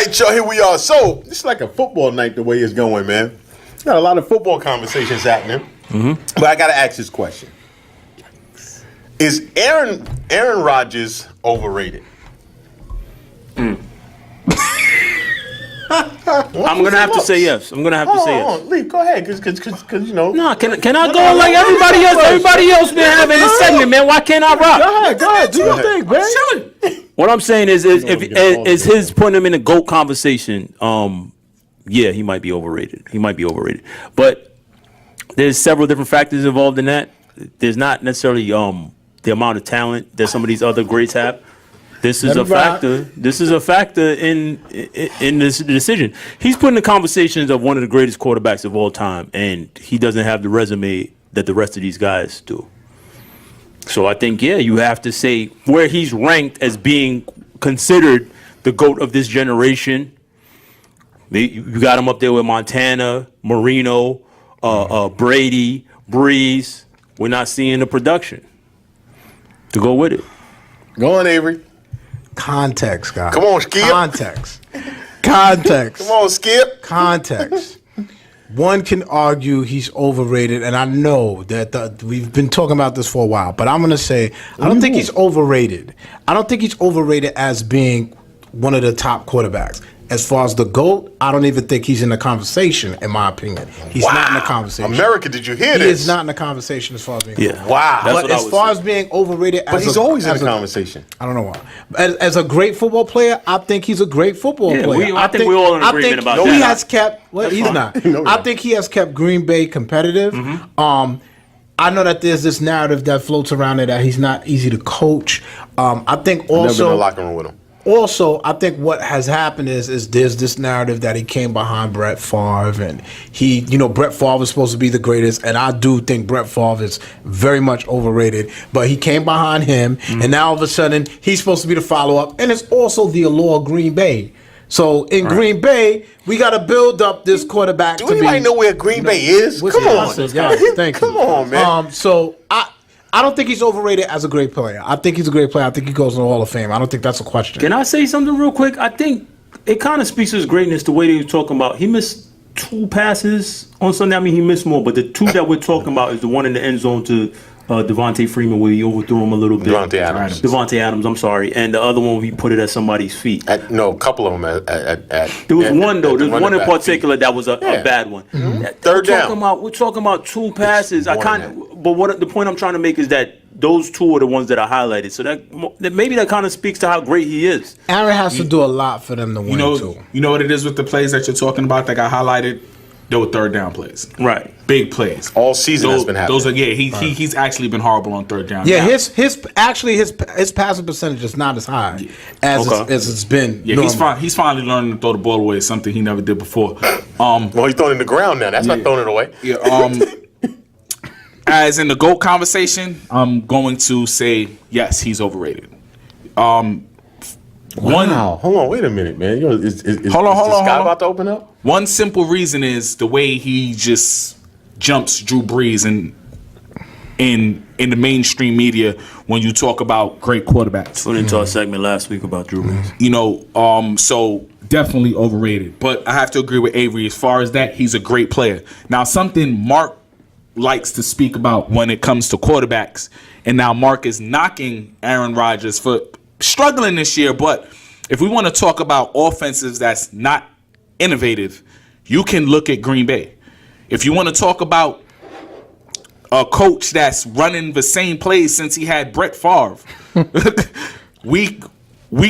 right, y'all, here we are. So, it's like a football night the way it's going, man. Got a lot of football conversations happening. But I got to ask this question. Is Aaron Rodgers overrated? I'm gonna have to say yes. I'm gonna have to say yes. Lee, go ahead, cause you know. No, can I go like everybody else? Everybody else been having this segment, man. Why can't I rock? Go ahead, do your thing, man. What I'm saying is if his putting him in a GOAT conversation. Yeah, he might be overrated. But there's several different factors involved in that. There's not necessarily the amount of talent that some of these other greats have. This is a factor. This is a factor in this decision. He's put in the conversations of one of the greatest quarterbacks of all time, and he doesn't have the resume that the rest of these guys do. So I think, yeah, you have to say where he's ranked as being considered the GOAT of this generation. You got him up there with Montana, Marino, Brady, Breeze. We're not seeing the production to go with it. Go on, Avery. Context, guys. Come on, Skip. Context. Come on, Skip. Context. One can argue he's overrated, and I know that we've been talking about this for a while, but I'm going to say I don't think he's overrated. I don't think he's overrated as being one of the top quarterbacks. As far as the GOAT, I don't even think he's in the conversation, in my opinion. He's not in the conversation. America, did you hear this? He is not in the conversation as far as being yeah. Wow. But as far as being overrated, but he's always in the conversation. I don't know why. As a great football player, I think he's a great football player. I think we're all in agreement about that. He has kept. Well, he's not. I think he has kept Green Bay competitive. I know that there's this narrative that floats around there that he's not easy to coach. I think also. Never been in the locker room with him. Also, I think what has happened is there's this narrative that he came behind Brett Favre, and Brett Favre was supposed to be the greatest, and I do think Brett Favre is very much overrated, but he came behind him, and now all of a sudden, he's supposed to be the follow-up, and it's also the allure of Green Bay. So, in Green Bay, we got to build up this quarterback Do anybody know where Green Bay is? Come on. Thank you. Come on, man. So, I don't think he's overrated as a great player. I think he's a great player. I think he goes in the Hall of Fame. I don't think that's a question. Can I say something real quick? I think it kind of speaks to his greatness the way they were talking about. He missed 2 passes on Sunday. I mean, he missed more, but the 2 that we're talking about is the one in the end zone to Devontae Freeman where he overthrew him a little bit. Devontae Adams, I'm sorry. And the other one, he put it at somebody's feet. A couple of them at there was one, though. There was one in particular that was a bad one. Third down. We're talking about 2 passes. But the point I'm trying to make is that those 2 are the ones that are highlighted. So that maybe that kind of speaks to how great he is. Aaron has to do a lot for them to win, too. You know what it is with the plays that you're talking about that got highlighted? They were third down plays. Right. Big plays. All season has been happening. He's actually been horrible on third down. Yeah, his passing percentage is not as high as it's been. Yeah, he's finally learning to throw the ball away, something he never did before. Well, he's throwing it in the ground now. That's not throwing it away. Yeah. As in the GOAT conversation, I'm going to say yes, he's overrated. Wow. Hold on, wait a minute, man. Is the sky about to open up? One simple reason is the way he just jumps Drew Brees in the mainstream media when you talk about great quarterbacks. Put into our segment last week about Drew Brees. So definitely overrated. But I have to agree with Avery as far as that, he's a great player. Now, something Marc likes to speak about when it comes to quarterbacks, and now Marc is knocking Aaron Rodgers for struggling this year, but if we want to talk about offenses that's not innovative, you can look at Green Bay. If you want to talk about a coach that's running the same plays since he had Brett Favre, we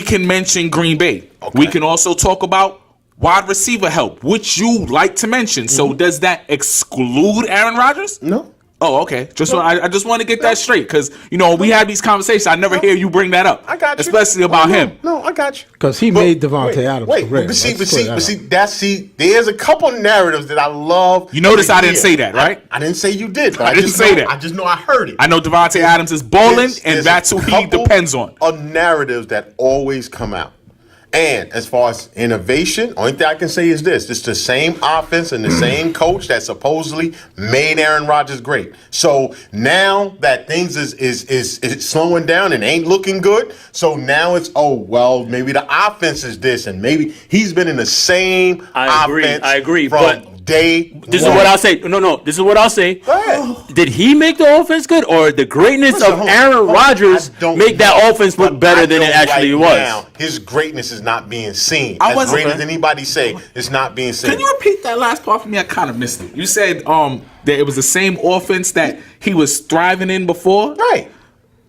can mention Green Bay. Okay. We can also talk about wide receiver help, which you like to mention. So does that exclude Aaron Rodgers? No. Oh, okay. I just want to get that straight because, we have these conversations. I never hear you bring that up. I got you. Especially about him. No, I got you. Because he made Devontae Adams correct. But there's a couple narratives that I love. You notice I didn't say that, right? I didn't say you did. But I didn't say that. I just know I heard it. I know Devontae Adams is balling, and that's who he depends on. Of narratives that always come out. And as far as innovation, only thing I can say is this: it's the same offense and the same coach that supposedly made Aaron Rodgers great. So now that things is slowing down and ain't looking good, so now it's maybe the offense is this, and maybe he's been in the same offense. I agree. From But day this one. is what I'll say. No. This is what I'll say. Go ahead. Did he make the offense good, or the greatness Listen, of hold on, Aaron Rodgers make that offense look better than it actually was? Now, his greatness is not being seen. I As wasn't- great as anybody say, it's not being seen. Can you repeat that last part for me? I kind of missed it. You said that it was the same offense that he was thriving in before. Right.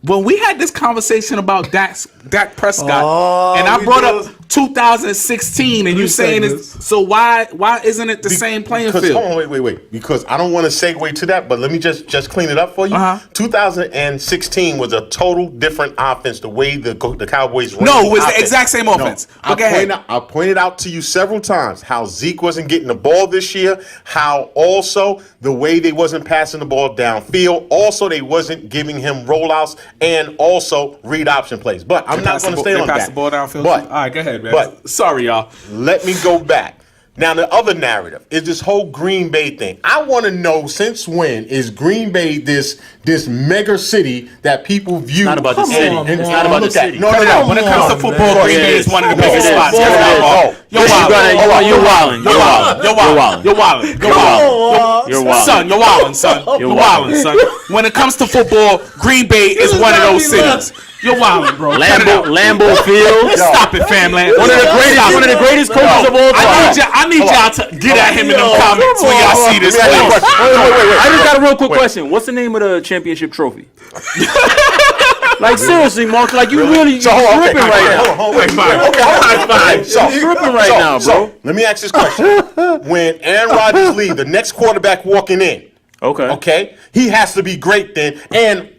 When we had this conversation about Dak Prescott, Oh, and I we brought did. up 2016, and you saying it's so why isn't it the same playing Because, field? hold on, wait. Because I don't want to segue to that, but let me just clean it up for you. 2016 was a total different offense. The way the Cowboys ran No, it the was the offense. exact same offense. No, Go ahead. I pointed out to you several times how Zeke wasn't getting the ball this year. How also the way they wasn't passing the ball downfield. Also, they wasn't giving him rollouts and also read option plays. But I'm not going to stay on Pass that. the ball downfield. But All right, go ahead, man. but- Sorry, y'all. let me go back. Now, the other narrative is this whole Green Bay thing. I want to know, since when is Green Bay this mega city that people view? not about the city. It's not about the city. No. When it comes to football, Green Bay is one of the No, biggest it is. spots. No, it is. You're wildin'. You're wildin'. Son, you're wildin', son. You're wildin', son. When it comes to football, Green Bay is one of those cities. You're wildin', bro. Lambeau Field. Stop it, family. One of the greatest coaches of all time. I need y'all to get at him in them comments when y'all see this. Wait. I just got a real quick question. What's the name of the championship trophy? Like, seriously, Mark, like, you really tripping right now. Hold on. High five. So, tripping right now, bro. let me ask this question. When Aaron Rodgers leaves, the next quarterback walking in, okay, he has to be great then,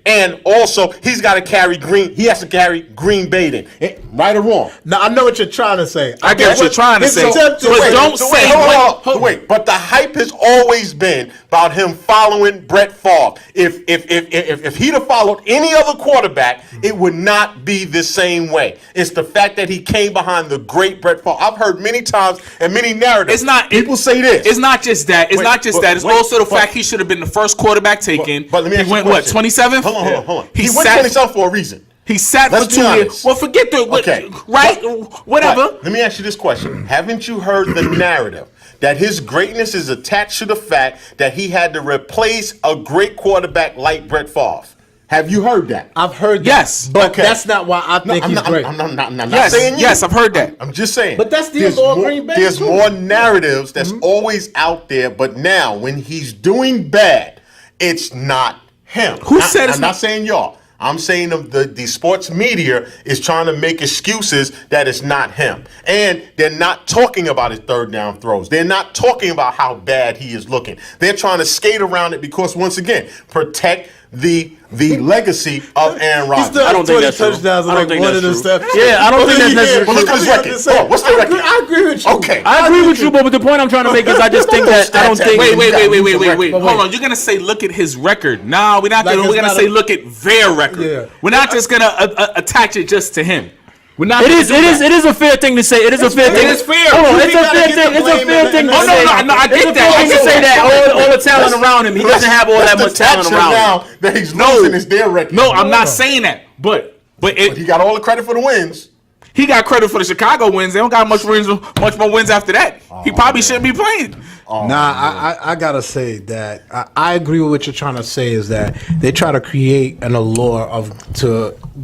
and also he's got to carry He has to carry Green Bay then, right or wrong? Now I know what you're trying to say. I get what you're trying to say. But don't say Wait. But the hype has always been about him following Brett Favre. If he'd have followed any other quarterback, it would not be the same way. It's the fact that he came behind the great Brett Favre. I've heard many times and many narratives. People say this. It's not just that. It's also the fact he should have been the first quarterback taken. But let me ask he you a went, question. 27th? Hold on. He went sat 27th for a reason. He sat Let's for be 2 years. honest. Well, forget the Okay. right, whatever. But let me ask you this question. Haven't you heard the narrative that his greatness is attached to the fact that he had to replace a great quarterback like Brett Favre? Have you heard that? I've heard that. Yes. But Okay. that's not why I think he's great. I'm not Yes, saying you. yes, I've heard that. I'm just saying. But that's the there's all more, Green Bay, There's too. more narratives that's always out there, but now when he's doing bad, it's not him. Who said it's I'm not- not saying y'all. I'm saying the sports media is trying to make excuses that it's not him. And they're not talking about his third down throws. They're not talking about how bad he is looking. They're trying to skate around it because, once again, protect the legacy of Aaron Rodgers. I don't think that's true. touchdowns. I don't think one that's true. interception. Yeah, I don't think that's necessarily Well, look at his record. Hold on, what's the record? I agree with you. Okay. I agree with you, but the point I'm trying to make is I just think that I don't think. Wait. But Hold on. You're gonna say look at his record. No, we're not Like gonna. We're it's gonna not say a- look at their record. Yeah. We're not just gonna attach it just to him. We're not. It gonna is. do It that. is. It is a fair thing to say. It is a fair thing. It is fair. Hold on. You It's a gotta fair get thing. the It's a blame fair and- thing to and- say. No, I It's get a that. fair thing to say that all the talent Let's- around him. He doesn't have all that much talent around him. Now that he's losing is their record. No, I'm not saying that. But He got all the credit for the wins. he got credit for the Chicago wins. They don't got much more wins after that. He probably shouldn't be playing. I gotta say that I agree with what you're trying to say is that they try to create an allure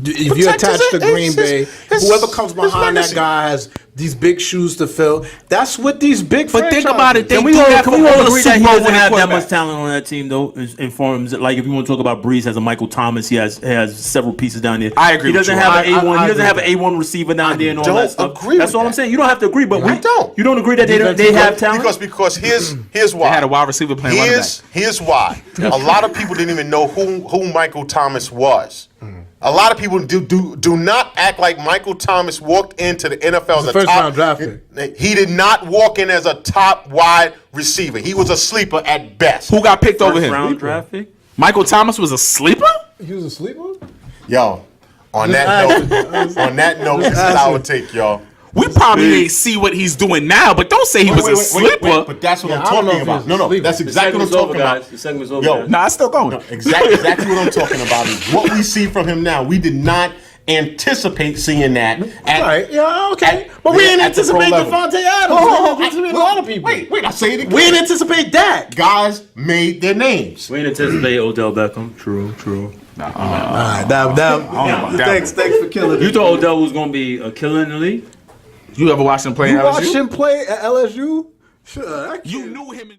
if you Protect attach his- to Green Bay, his- whoever comes his behind that legacy. guy has these big shoes to fill. That's what these big. But think franchises about it. Can we all agree that he doesn't have that much talent on that team, though? In forms, like if you want to talk about Breeze has a Michael Thomas, he has several pieces down there. I agree He with doesn't you. have an I A1. He doesn't agree have with an A1 receiver down there and all don't that stuff. agree That's with all I'm that. saying. You don't have to agree, but I don't. You don't agree that they have talent. Because here's why. They had a wide receiver playing running back. Here's why. A lot of people didn't even know who Michael Thomas was. A lot of people do not act like Michael Thomas walked into the NFL as a first top round draft pick. He did not walk in as a top wide receiver. He was a sleeper at best. Who got picked over First him? round draft pick. Michael Thomas was a sleeper? He was a sleeper. Yo, on that note, this is our take, y'all. We probably ain't see what he's doing now, but don't say he was a slipper. But that's what I'm I don't know talking if he about. was a No, sleeper. that's exactly what I'm talking about. The segment's over, Yo, guys. Nah, it's still going. No, exactly what I'm talking about is what we see from him now. We did not anticipate seeing that. Right. Yeah, okay. But we didn't anticipate Devontae Adams. We didn't anticipate a lot of people. Wait, I say it again. We didn't anticipate that. Guys made their names. We didn't anticipate Odell Beckham. True. All right, thanks for killing You it. thought Odell was going to be a killer in the league? You ever watched him play You at watched LSU? him play at LSU? Sure. You knew him.